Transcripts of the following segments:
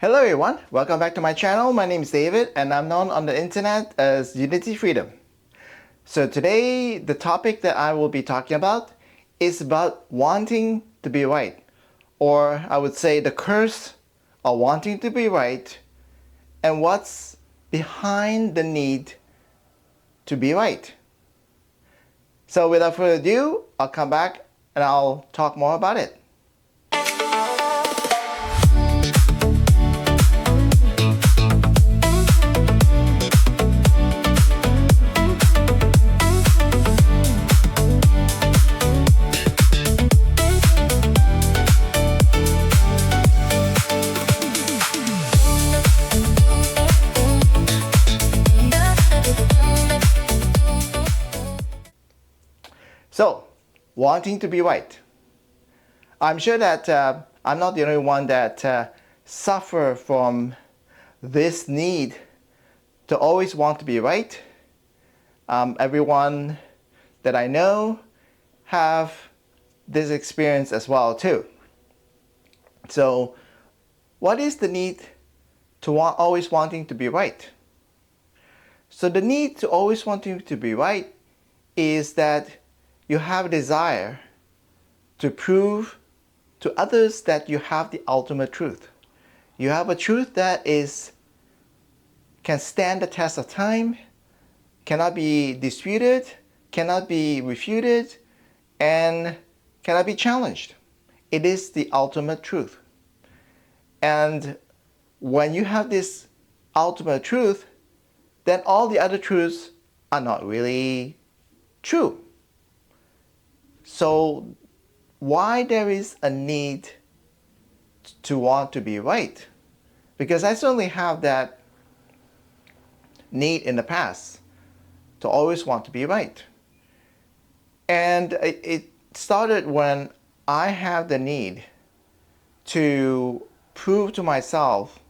Hello everyone, welcome back to my channel. My name is David and I'm known on the internet as Unity Freedom. So today the topic that I will be talking about is about wanting to be right, or I would say the curse of wanting to be right and what's behind the need to be right. So without further ado, I'll come back and I'll talk more about it. So, wanting to be right. I'm sure that I'm not the only one that suffer from this need to always want to be right. Everyone that I know have this experience as well too. So, what is the need to always wanting to be right? So the need to always wanting to be right is that you have a desire to prove to others that you have the ultimate truth. You have a truth that can stand the test of time, cannot be disputed, cannot be refuted, and cannot be challenged. It is the ultimate truth. And when you have this ultimate truth, then all the other truths are not really true. So why there is a need to want to be right? Because I certainly have that need in the past to always want to be right. And it started when I have the need to prove to myself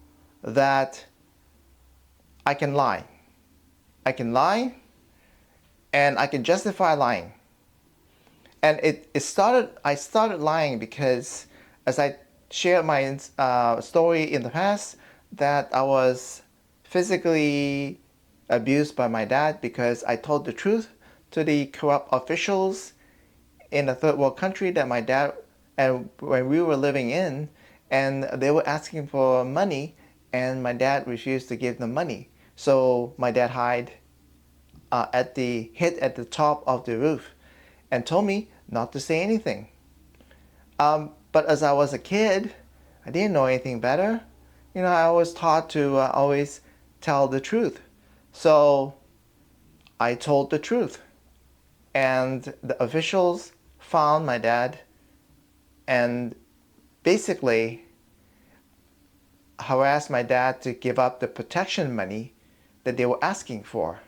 that I can lie. I can lie and I can justify lying. And I started lying because, as I shared my story in the past, that I was physically abused by my dad because I told the truth to the corrupt officials in a third world country that my dad, and when we were living in, and they were asking for money and my dad refused to give them money. So my dad hid at the top of the roof and told me not to say anything. But as I was a kid, I didn't know anything better. You know, I was taught to always tell the truth. So I told the truth. And the officials found my dad and basically harassed my dad to give up the protection money that they were asking for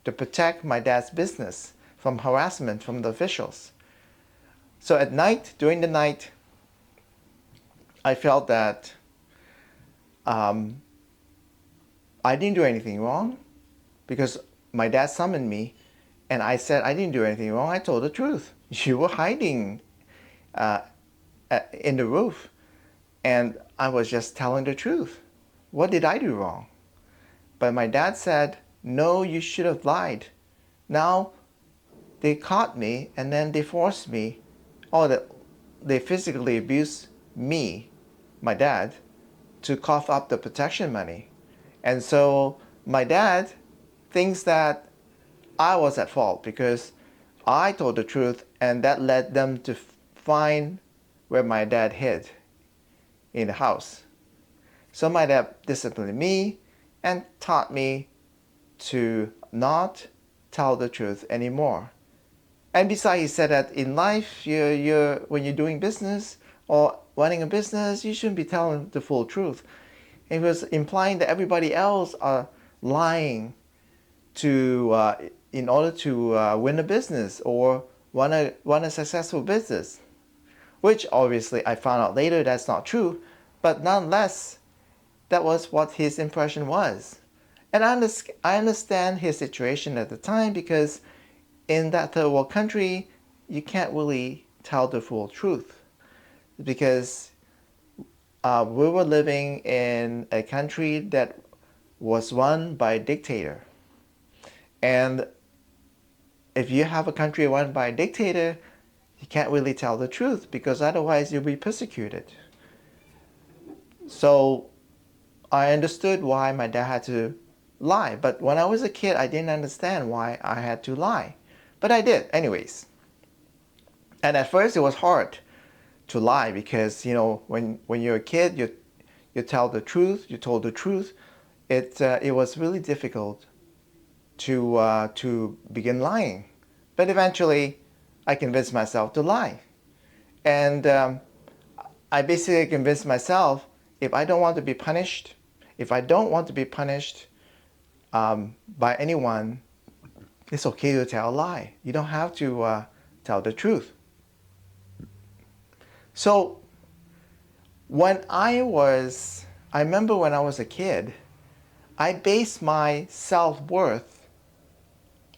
to protect my dad's business from harassment from the officials. So at night, during the night, I felt that I didn't do anything wrong because my dad summoned me and I said I didn't do anything wrong. I told the truth. You were hiding in the roof and I was just telling the truth. What did I do wrong? But my dad said, no, you should have lied. Now they caught me and then they forced me, they physically abused me, my dad, to cough up the protection money. And so my dad thinks that I was at fault because I told the truth and that led them to find where my dad hid in the house. So my dad disciplined me and taught me to not tell the truth anymore. And besides, he said that in life, when you're doing business or running a business, you shouldn't be telling the full truth. He was implying that everybody else are lying in order to win a business or run a successful business, which obviously I found out later that's not true, but nonetheless, that was what his impression was. And I understand his situation at the time because in that third world country, you can't really tell the full truth because we were living in a country that was run by a dictator. And if you have a country run by a dictator, you can't really tell the truth because otherwise you'll be persecuted. So I understood why my dad had to lie. But when I was a kid, I didn't understand why I had to lie. But I did anyways. And at first it was hard to lie because, when you're a kid, you tell the truth, you told the truth. It was really difficult to begin lying. But eventually, I convinced myself to lie. And I basically convinced myself if I don't want to be punished, if I don't want to be punished by anyone, it's okay to tell a lie. You don't have to tell the truth. So I remember when I was a kid, I based my self-worth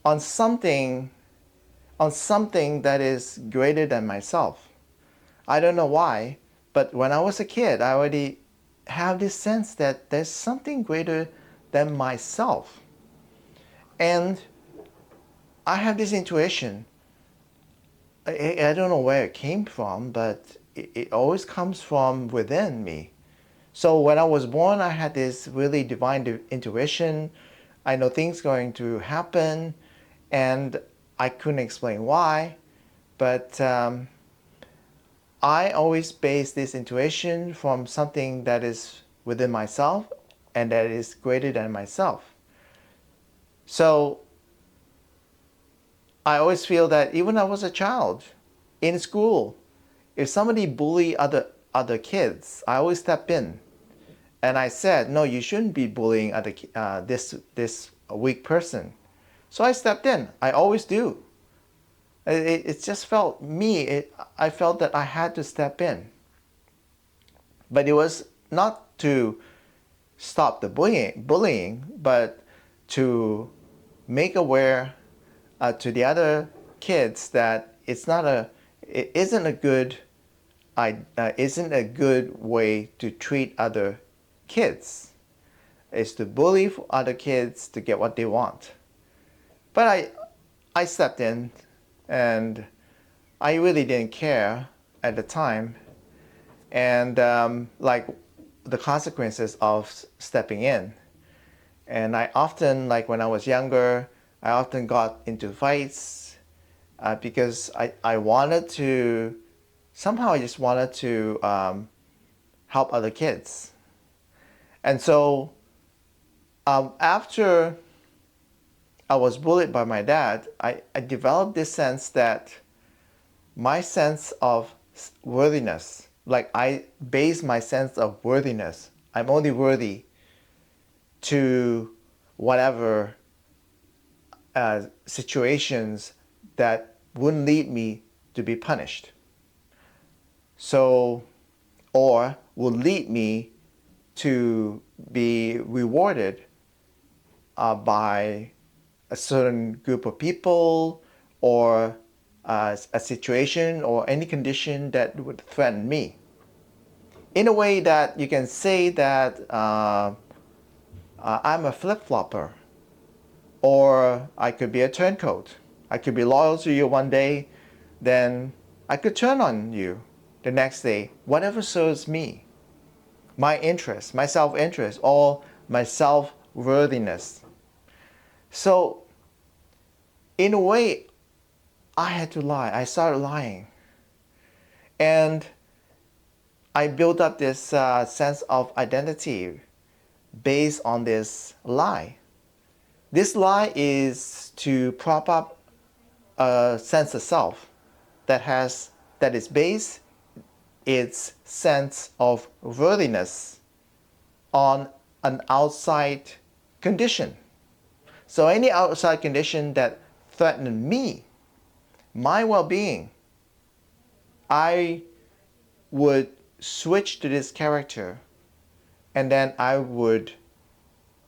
on something that is greater than myself. I don't know why, but when I was a kid, I already have this sense that there's something greater than myself. And I have this intuition. I don't know where it came from, but it always comes from within me. So when I was born, I had this really divine intuition. I know things going to happen, and I couldn't explain why, but I always base this intuition from something that is within myself and that is greater than myself. So I always feel that even when I was a child in school, if somebody bully other kids, I always step in and I said, no, you shouldn't be bullying this weak person. So I stepped in. I always do. It just felt me. I felt that I had to step in. But it was not to stop the bullying, but to make aware to the other kids that it isn't a good way to treat other kids. It's to bully other kids to get what they want. But I stepped in, and I really didn't care at the time, and like the consequences of stepping in. And I often, like when I was younger, I often got into fights because I wanted to, somehow I just wanted to help other kids. And so after I was bullied by my dad, I developed this sense that my sense of worthiness, like I base my sense of worthiness, I'm only worthy to whatever situations that wouldn't lead me to be punished. So, or will lead me to be rewarded by a certain group of people or a situation or any condition that would threaten me. In a way that you can say that I'm a flip-flopper, or I could be a turncoat. I could be loyal to you one day, then I could turn on you the next day, whatever serves me, my interest, my self-interest, or my self-worthiness. So in a way, I had to lie. I started lying. And I built up this sense of identity based on this lie. This lie is to prop up a sense of self that is based its sense of worthiness on an outside condition. So any outside condition that threatened me, my well-being, I would switch to this character, and then I would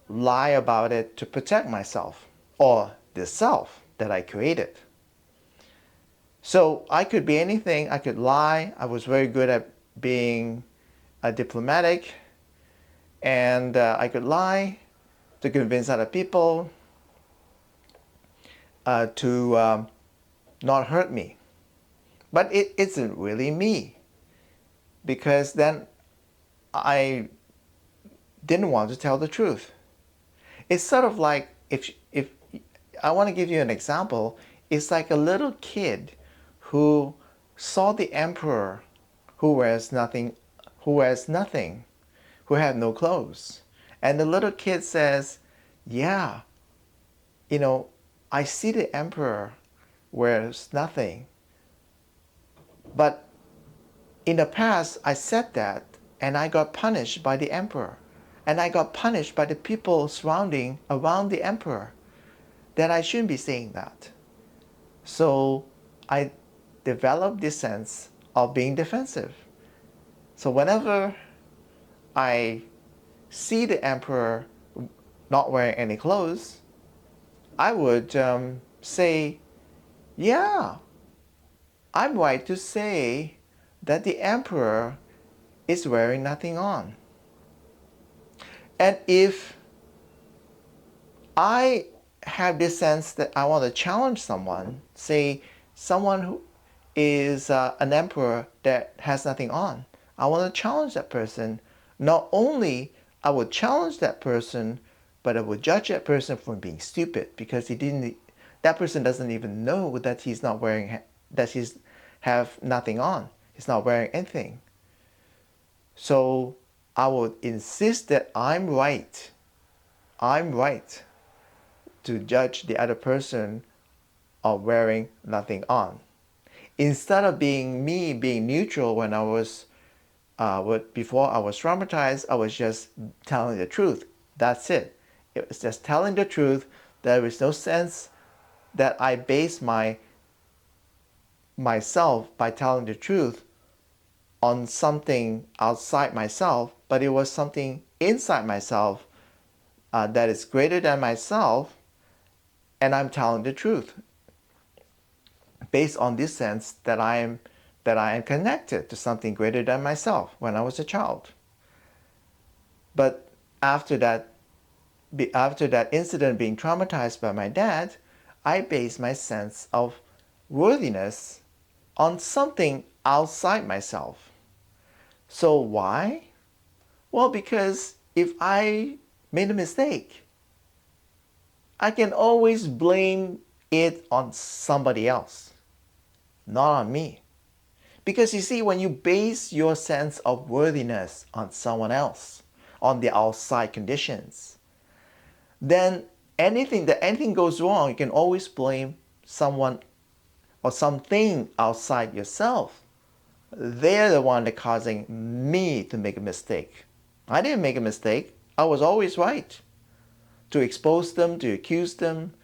lie about it to protect myself or the self that I created. So I could be anything. I could lie. I was very good at being diplomatic, and I could lie to convince other people to not hurt me. But it isn't really me, because then I didn't want to tell the truth. It's sort of like, if I want to give you an example, it's like a little kid who saw the emperor who wears nothing, who had no clothes. And the little kid says, yeah, I see the emperor wears nothing. But in the past, I said that, and I got punished by the emperor. And I got punished by the people surrounding around the emperor, that I shouldn't be saying that. So I developed this sense of being defensive. So whenever I see the emperor not wearing any clothes, I would say, yeah, I'm right to say that the emperor is wearing nothing on. And if I have this sense that I want to challenge someone, say someone who is an emperor that has nothing on, I want to challenge that person. Not only I would challenge that person, but I would judge that person for being stupid, because that person doesn't even know that he's not wearing, that he's have nothing on. He's not wearing anything. So I would insist that I'm right. I'm right to judge the other person of wearing nothing on. Instead of being neutral when I was, before I was traumatized, I was just telling the truth. That's it. It was just telling the truth. There is no sense that I base myself by telling the truth on something outside myself, but it was something inside myself that is greater than myself, and I'm telling the truth based on this sense that I am connected to something greater than myself when I was a child. But after that incident, being traumatized by my dad, I based my sense of worthiness on something outside myself. So why? Well, because if I made a mistake, I can always blame it on somebody else, not on me. Because you see, when you base your sense of worthiness on someone else, on the outside conditions, then anything goes wrong, you can always blame someone or something outside yourself. They're the one that causing me to make a mistake. I didn't make a mistake. I was always right to expose them, to accuse them.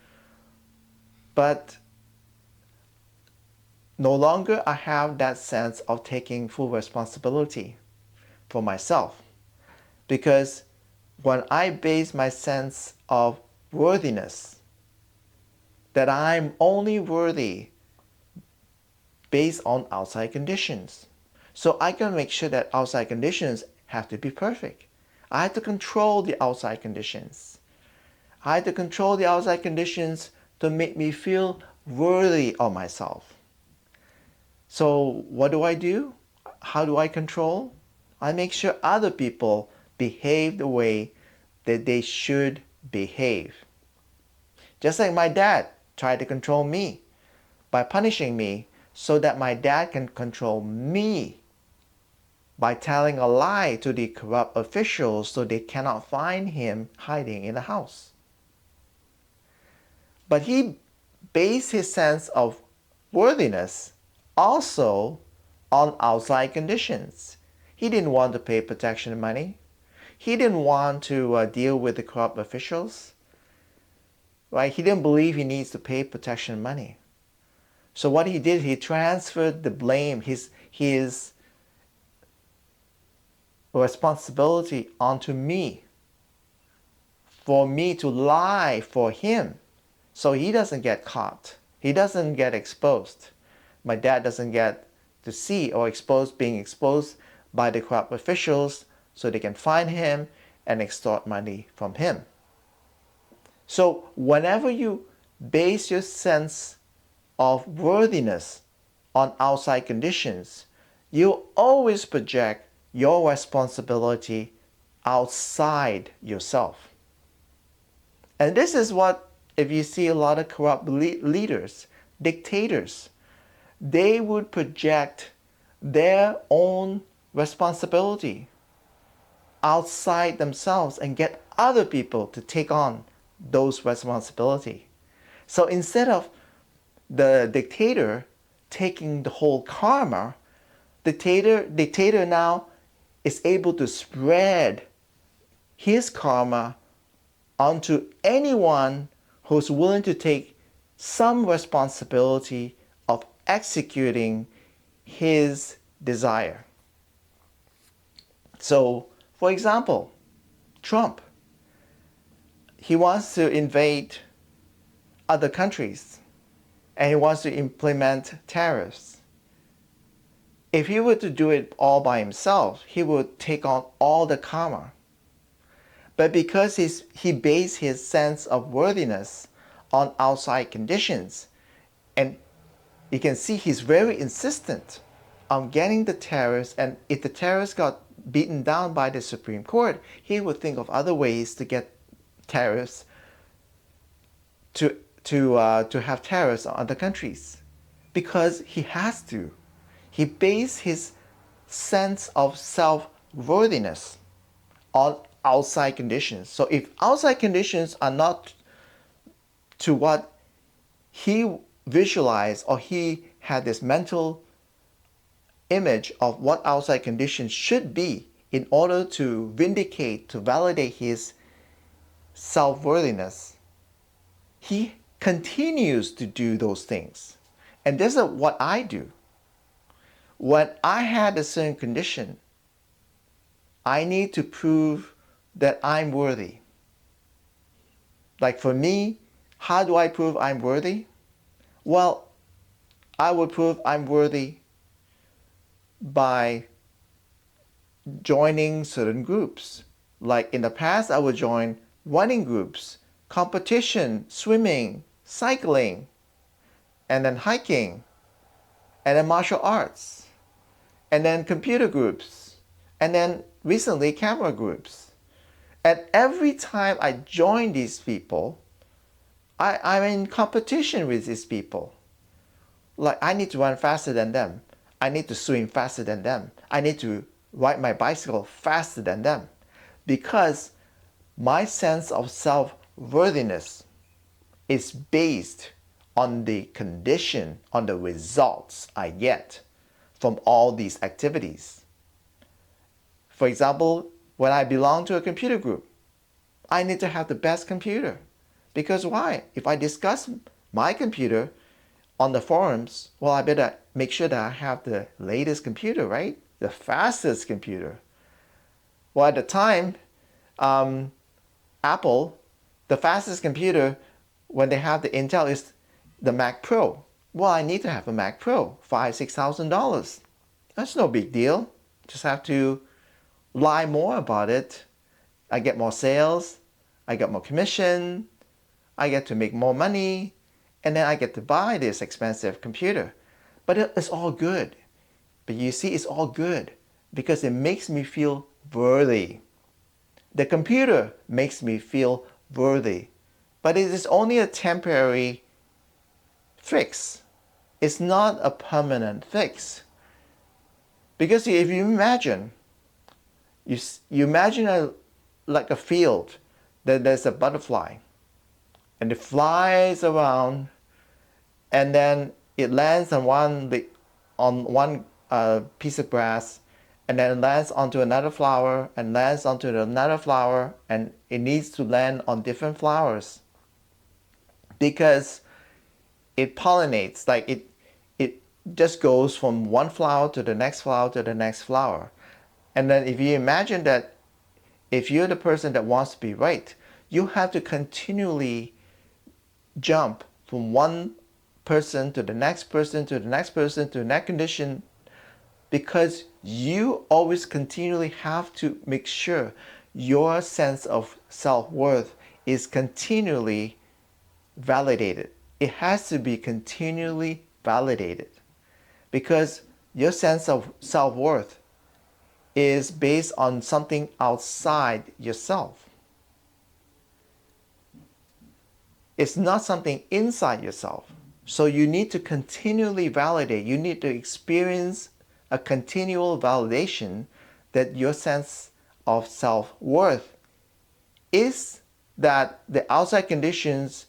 But no longer I have that sense of taking full responsibility for myself. Because when I base my sense of worthiness, that I'm only worthy based on outside conditions. So I can make sure that outside conditions have to be perfect. I have to control the outside conditions. I have to control the outside conditions to make me feel worthy of myself. So what do? How do I control? I make sure other people behave the way that they should behave. Just like my dad tried to control me by punishing me, so that my dad can control me by telling a lie to the corrupt officials so they cannot find him hiding in the house. But he based his sense of worthiness also on outside conditions. He didn't want to pay protection money. He didn't want to deal with the corrupt officials. Right? He didn't believe he needs to pay protection money. So what he did, he transferred the blame, his responsibility onto me, for me to lie for him, so he doesn't get caught. He doesn't get exposed. My dad doesn't get to see or being exposed by the corrupt officials so they can find him and extort money from him. So whenever you base your sense of worthiness on outside conditions, you always project your responsibility outside yourself. And this is what, if you see a lot of corrupt leaders, dictators, they would project their own responsibility outside themselves and get other people to take on those responsibility. So instead of the dictator taking the whole karma, dictator now is able to spread his karma onto anyone who's willing to take some responsibility of executing his desire. So, for example, Trump, he wants to invade other countries and he wants to implement tariffs. If he were to do it all by himself, he would take on all the karma. But because he based his sense of worthiness on outside conditions, and you can see he's very insistent on getting the tariffs, and if the tariffs got beaten down by the Supreme Court, he would think of other ways to get tariffs to have tariffs on other countries, because he has to. He based his sense of self-worthiness on outside conditions. So if outside conditions are not to what he visualized, or he had this mental image of what outside conditions should be in order to vindicate, to validate his self-worthiness, he continues to do those things. And this is what I do. When I had a certain condition, I need to prove that I'm worthy. Like for me, how do I prove I'm worthy? Well, I would prove I'm worthy by joining certain groups. Like in the past, I would join running groups, competition, swimming, cycling, and then hiking, and then martial arts, and then computer groups, and then recently camera groups. And every time I join these people, I'm in competition with these people. Like I need to run faster than them. I need to swim faster than them. I need to ride my bicycle faster than them. Because my sense of self-worthiness is based on the condition, on the results I get from all these activities. For example, when I belong to a computer group, I need to have the best computer. Because why? If I discuss my computer on the forums, well, I better make sure that I have the latest computer, right? The fastest computer. Well, at the time, Apple, the fastest computer when they have the Intel is the Mac Pro. Well, I need to have a Mac Pro, $5,000-$6,000. That's no big deal. Just have to lie more about it. I get more sales, I get more commission, I get to make more money, and then I get to buy this expensive computer. But it's all good. But you see, it's all good because it makes me feel worthy. The computer makes me feel worthy. But it is only a temporary fix. It's not a permanent fix. Because if you imagine, you imagine like a field, that there's a butterfly, and it flies around, and then it lands on one piece of grass, and then it lands onto another flower, and lands onto another flower, and it needs to land on different flowers because it pollinates. Like it just goes from one flower to the next flower to the next flower. And then if you imagine that if you're the person that wants to be right, you have to continually jump from one person to the next person to the next person to the next condition because you always continually have to make sure your sense of self-worth is continually validated. It has to be continually validated because your sense of self-worth is based on something outside yourself. It's not something inside yourself. So you need to continually validate. You need to experience a continual validation that your sense of self-worth is that the outside conditions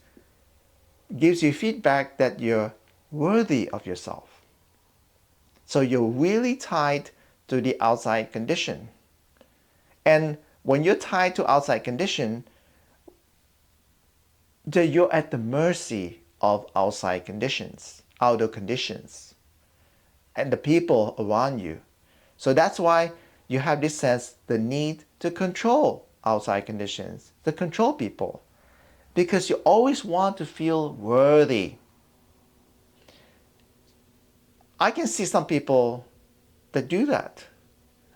gives you feedback that you're worthy of yourself. So you're really tied to the outside condition. And when you're tied to outside condition, you're at the mercy of outside conditions, outer conditions, and the people around you. So that's why you have this sense, the need to control outside conditions, to control people, because you always want to feel worthy. I can see some people that do that.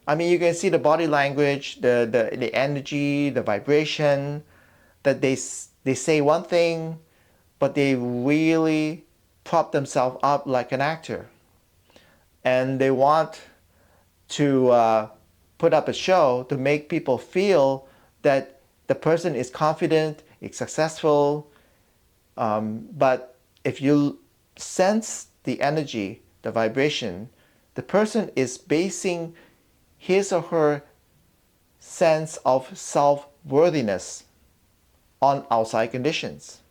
I mean, you can see the body language, the energy, the vibration, that they say one thing, but they really prop themselves up like an actor. And they want to put up a show to make people feel that the person is confident, is successful. But if you sense the energy, the vibration, the person is basing his or her sense of self-worthiness on outside conditions.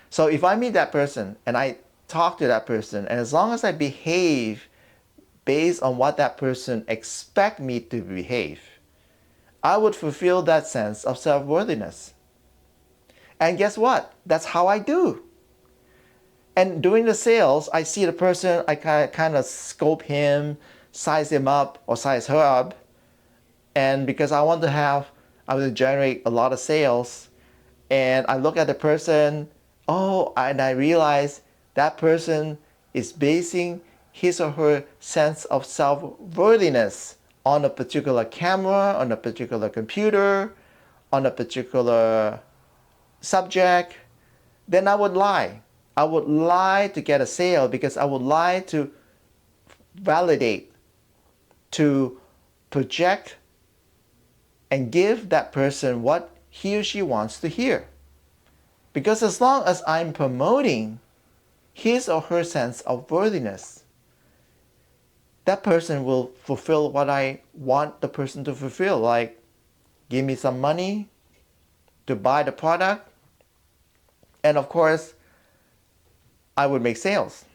So if I meet that person and I talk to that person, and as long as I behave based on what that person expects me to behave, I would fulfill that sense of self-worthiness. And guess what? That's how I do. And during the sales, I see the person, I kind of scope him, size him up or size her up. And because I want to generate a lot of sales, and I look at the person, and I realize that person is basing his or her sense of self-worthiness on a particular camera, on a particular computer, on a particular subject, then I would lie. I would lie to get a sale because I would lie to validate, to project and give that person what he or she wants to hear. Because as long as I'm promoting his or her sense of worthiness, that person will fulfill what I want the person to fulfill, like give me some money to buy the product, and of course, I would make sales.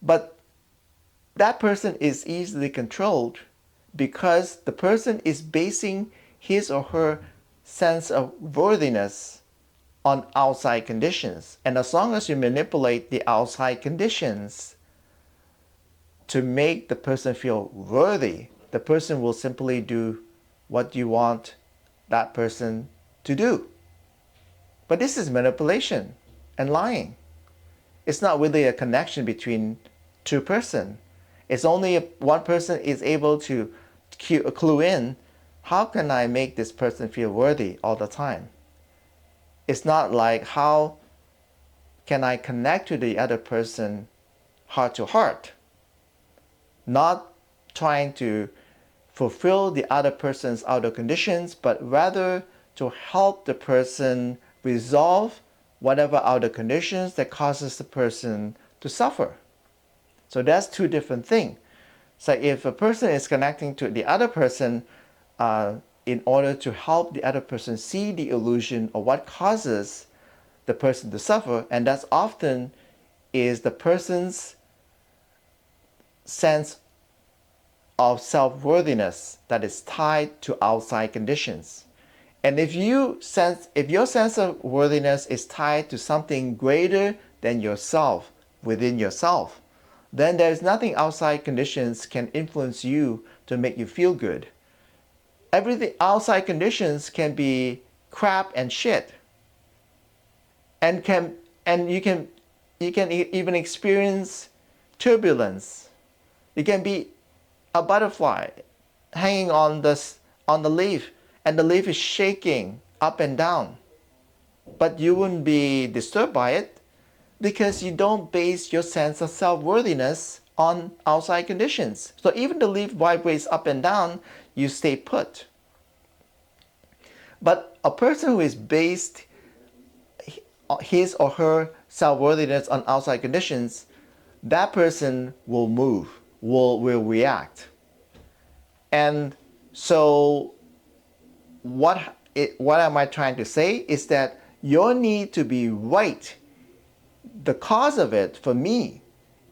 But that person is easily controlled because the person is basing his or her sense of worthiness on outside conditions. And as long as you manipulate the outside conditions to make the person feel worthy, the person will simply do what you want that person to do. But this is manipulation and lying. It's not really a connection between two persons. It's only if one person is able to clue in, how can I make this person feel worthy all the time? It's not like how can I connect to the other person heart to heart, not trying to fulfill the other person's outer conditions, but rather to help the person resolve whatever outer conditions that causes the person to suffer. So that's two different things. So if a person is connecting to the other person in order to help the other person see the illusion of what causes the person to suffer, and that's often is the person's sense of self-worthiness that is tied to outside conditions. And if your sense of worthiness is tied to something greater than yourself, within yourself, then there's nothing outside conditions can influence you to make you feel good. Everything outside conditions can be crap and shit, and you can even experience turbulence, You can be a butterfly hanging on the leaf, and the leaf is shaking up and down. But you wouldn't be disturbed by it because you don't base your sense of self-worthiness on outside conditions. So even the leaf vibrates up and down, you stay put. But a person who is based his or her self-worthiness on outside conditions, that person will move, will react. And so what am I trying to say is that your need to be right, the cause of it for me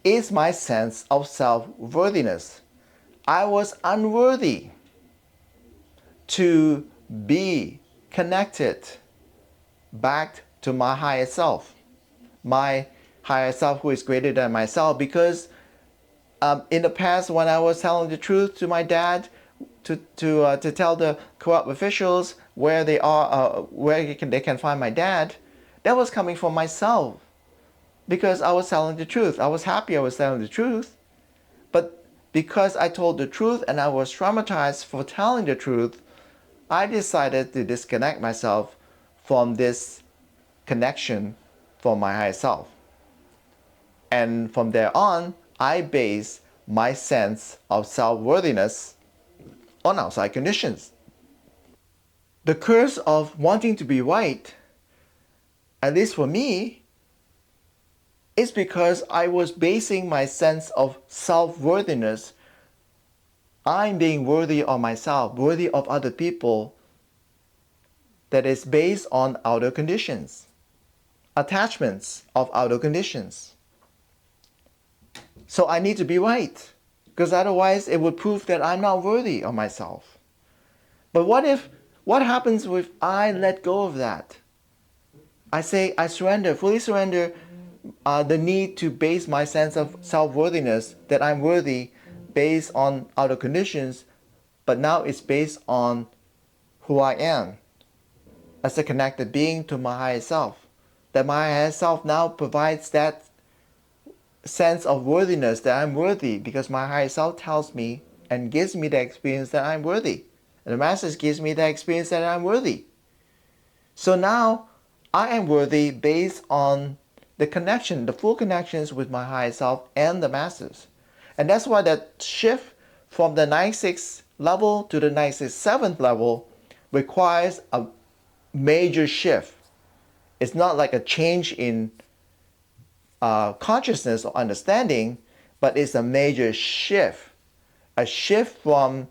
is my sense of self-worthiness. I was unworthy to be connected back to my higher self, my higher self who is greater than myself, because in the past when I was telling the truth to my dad, to tell the corrupt officials where they are, where they can find my dad, that was coming from myself, because I was telling the truth. I was happy I was telling the truth, but because I told the truth and I was traumatized for telling the truth, I decided to disconnect myself from this connection from my higher self. And from there on, I base my sense of self-worthiness on outside conditions. The curse of wanting to be right, at least for me, is because I was basing my sense of self-worthiness, I'm being worthy of myself, worthy of other people, that is based on outer conditions, attachments of outer conditions. So I need to be right, because otherwise it would prove that I'm not worthy of myself. But what happens if I let go of that? I say I surrender, fully surrender the need to base my sense of self-worthiness, that I'm worthy, based on outer conditions, but now it's based on who I am as a connected being to my higher self. That my higher self now provides that sense of worthiness, that I'm worthy, because my higher self tells me and gives me the experience that I'm worthy. And the Masters gives me the experience that I'm worthy. So now I am worthy based on the connection, the full connections with my higher self and the Masters. And that's why that shift from the 96th level to the 97th level requires a major shift. It's not like a change in consciousness or understanding, but it's a major shift. A shift from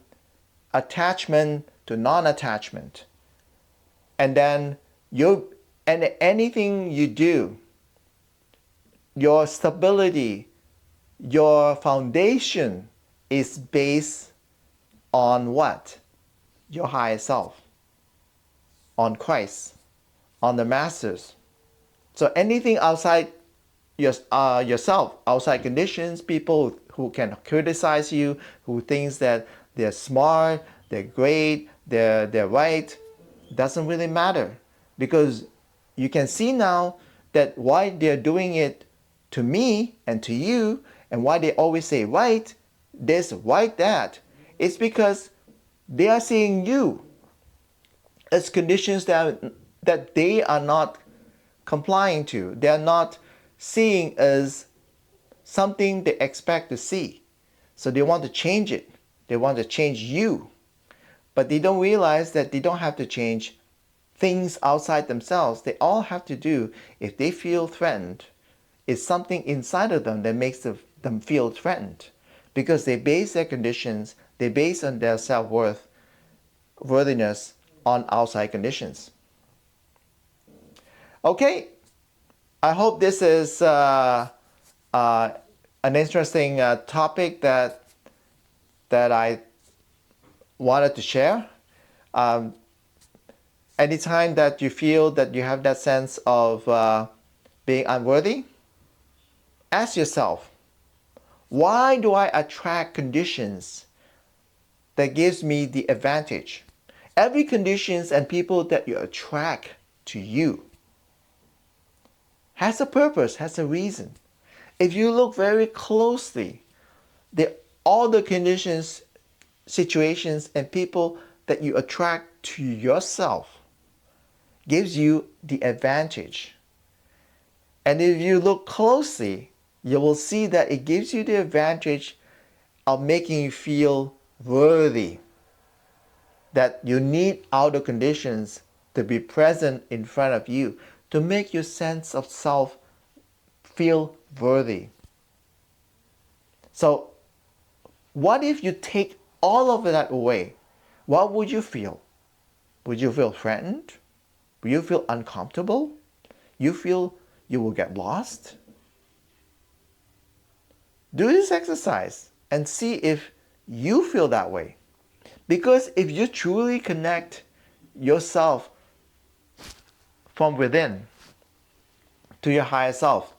attachment to non-attachment. And then anything you do, your stability, your foundation is based on what? Your higher self, on Christ, on the Masters. So anything outside yourself, outside conditions, people who can criticize you, who thinks that they're smart, they're great, they're right, doesn't really matter, because you can see now that why they're doing it to me and to you, and why they always say right this, right that, it's because they are seeing you as conditions that they are not complying to. They are not seeing as something they expect to see. So they want to change it. They want to change you. But they don't realize that they don't have to change things outside themselves. They all have to do, if they feel threatened, is something inside of them that makes them feel threatened. Because they base their conditions, they base on their self-worthiness on outside conditions. Okay, I hope this is an interesting topic that I wanted to share. Anytime that you feel that you have that sense of being unworthy, ask yourself, why do I attract conditions that gives me the advantage? Every conditions and people that you attract to you has a purpose, has a reason. If you look very closely, all the conditions, situations, and people that you attract to yourself gives you the advantage. And if you look closely, you will see that it gives you the advantage of making you feel worthy. That you need outer conditions to be present in front of you to make your sense of self feel worthy. So, what if you take all of that away? What would you feel? Would you feel threatened? Would you feel uncomfortable? You feel you will get lost? Do this exercise and see if you feel that way. Because if you truly connect yourself from within to your higher self,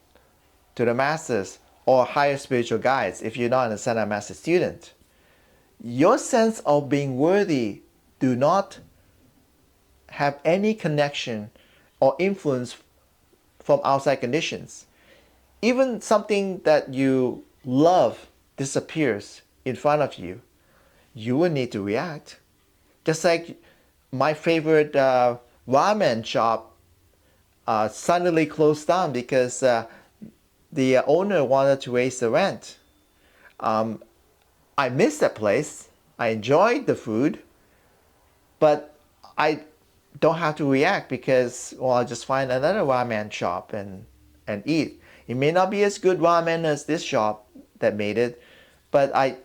to the masters or higher spiritual guides, if you're not a Ascended Master student, your sense of being worthy do not have any connection or influence from outside conditions. Even something that you love disappears in front of you, you will need to react. Just like my favorite ramen shop suddenly closed down because the owner wanted to raise the rent. I missed that place. I enjoyed the food, but I don't have to react because, well, I'll just find another ramen shop and eat. It may not be as good ramen as this shop that made it, but I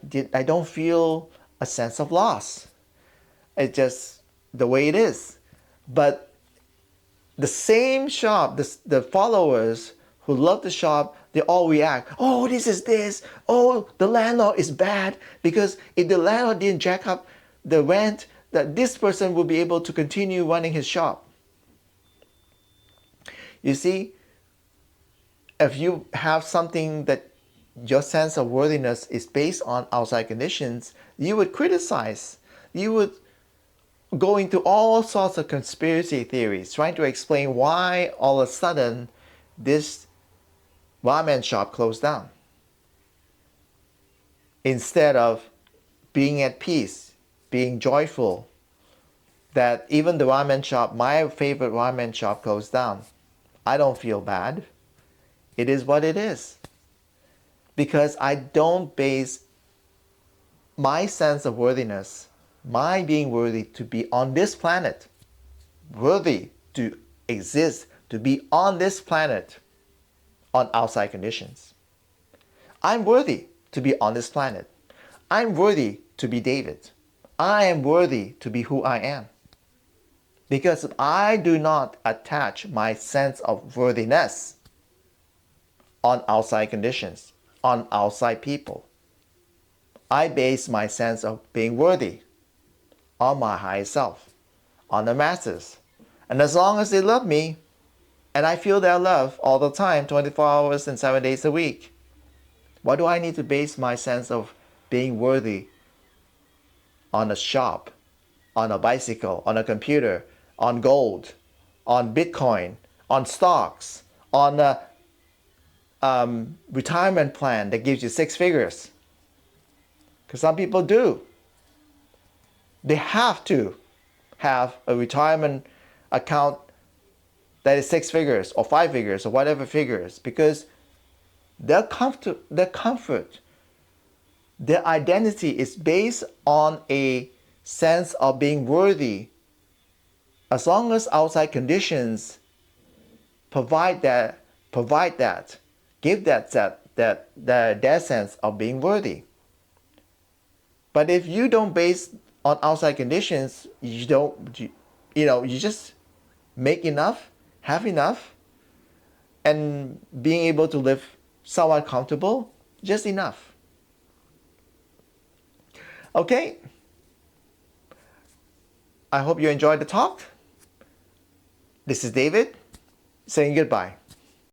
don't feel a sense of loss. It's just the way it is. But the same shop, the followers who love the shop, they all react. Oh, this is this. Oh, the landlord is bad because if the landlord didn't jack up the rent, that this person will be able to continue running his shop. You see, if you have something that your sense of worthiness is based on outside conditions, you would criticize. You would go into all sorts of conspiracy theories, trying to explain why all of a sudden this ramen shop closed down. Instead of being at peace, being joyful, that even the ramen shop, my favorite ramen shop, closed down. I don't feel bad. It is what it is. Because I don't base my sense of worthiness, my being worthy to be on this planet, worthy to exist, to be on this planet, on outside conditions. I'm worthy to be on this planet. I'm worthy to be David. I am worthy to be who I am. Because I do not attach my sense of worthiness on outside conditions, on outside people. I base my sense of being worthy on my higher self, on the masters. And as long as they love me, and I feel their love all the time, 24 hours and 7 days a week, why do I need to base my sense of being worthy on a shop, on a bicycle, on a computer, on gold, on Bitcoin, on stocks, on a retirement plan that gives you 6 figures? Because some people do. They have to have a retirement account that is 6 figures or 5 figures or whatever figures, because their comfort, their identity is based on a sense of being worthy. As long as outside conditions provide that, give that sense of being worthy. But if you don't base on outside conditions, you just make enough, have enough, and being able to live somewhat comfortable, just enough. Okay, I hope you enjoyed the talk. This is David saying goodbye.